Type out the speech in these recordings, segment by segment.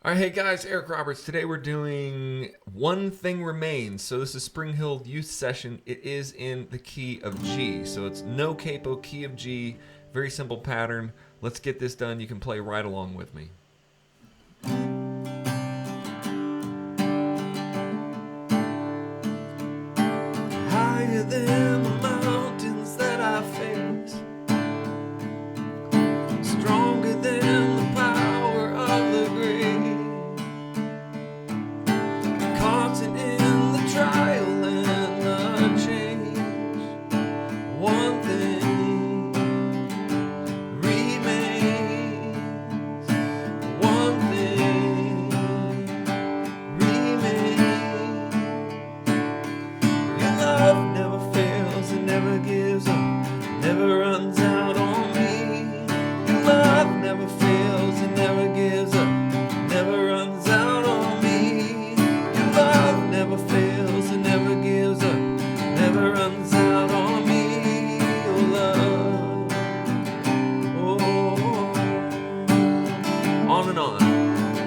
All right, hey guys, Eric Roberts. Today we're doing One Thing Remains. So this is Spring Hill Youth Session. It is in the key of G. So it's no capo, key of G. Very simple pattern. Let's get this done. You can play right along with me. Higher than the mountains that I face, stronger than the power of the grave, constant in the trial and the change. One thing remains. One thing remains. Your love never fails, it never gives up, never runs out on me. Your love never fails, it never gives up, never runs out on me. Your love never fails, it never gives up, never runs out on me. Your love, oh, on and on,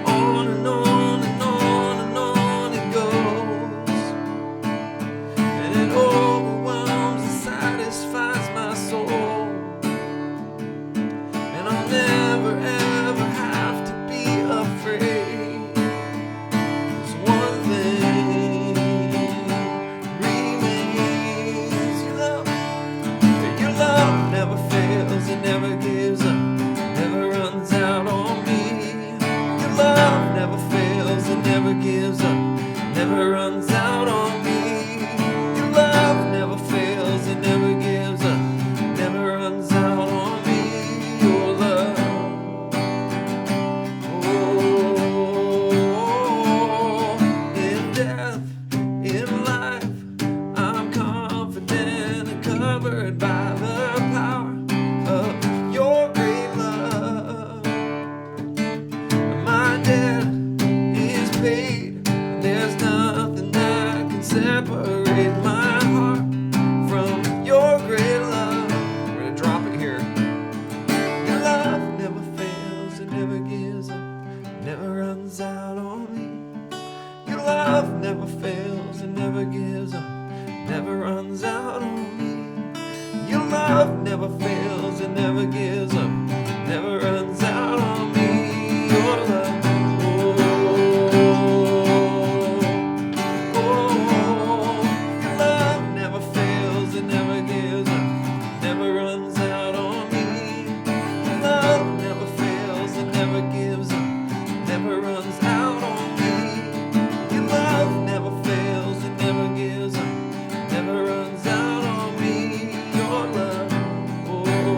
on and on and on and on it goes, and it overwhelms and satisfies my soul. And I'll never ever have to be afraid. There's one thing remains. Your love never fails, it never gives up, never runs out on me. Your love never fails, it never gives up, never runs out on me. Your love never fails, it never gives up, never runs out on me. Your love, oh, in death, in life, I'm confident and covered by the power of your great love. My debt is paid, and there's nothing that can separate my heart from your great love. We're gonna drop it here. Your love never fails, it never gives up, never runs out on me. Your love never fails, it never gives up, never runs out on me. Your love never fails, it never gives up, never runs out on me. Your love, oh, your love never fails, it never gives up, never runs out on me. Your love never fails, it never gives up, never runs out on me. Your love never fails, it never gives up, never runs out on me. Your love, oh, your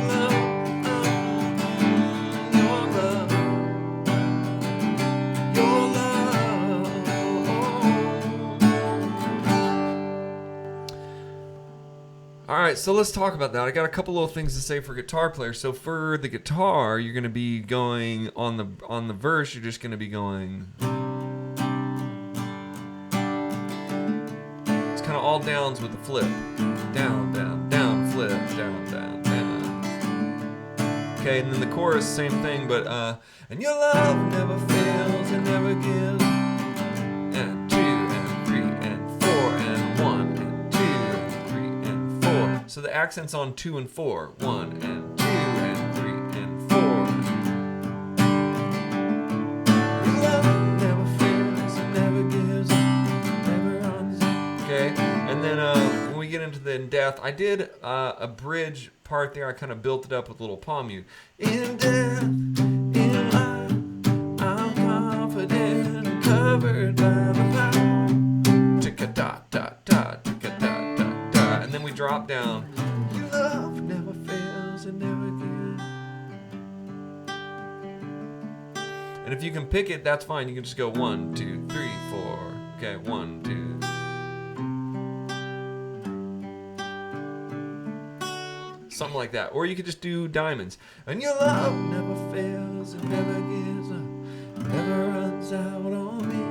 love, your love, All right, so let's talk about that. I got a couple little things to say for guitar players. So for the guitar, you're going to be going on the verse. You're just going to be going. It's kind of all downs with the flip. Down, down, down, flip, down, down, down. Okay, and then the chorus, same thing, but and your love never fails, it never gives. And 2 and 3 and 4 and 1 and 2 and 3 and 4. So the accent's on 2 and 4. 1 and 2 and 3 and 4. Your love never fails, it never gives, never runs. Okay, and then when we get into the in death, I did a bridge part there. I kind of built it up with a little palm mute. In death, in life, I'm confident and covered by the power. Ticka-da-da-da, ticka-da-da-da. And then we drop down. Your love never fails, it never gives. And if you can pick it, that's fine. You can just go 1, 2, 3, 4. Okay, 1, 2. Something like that. Or you could just do diamonds. And your love never fails, it never gives up, never runs out on me.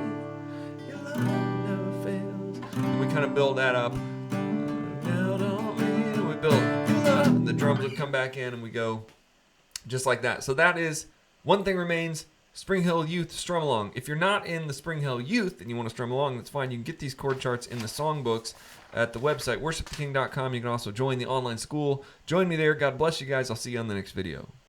Your love never fails. And we kind of build that up. Out on me. And we build your love. And the drums would come back in and we go just like that. So that is One Thing Remains, Spring Hill Youth Strum Along. If you're not in the Spring Hill Youth and you want to strum along, that's fine. You can get these chord charts in the songbooks at the website, worshiptheking.com. You can also join the online school. Join me there. God bless you guys. I'll see you on the next video.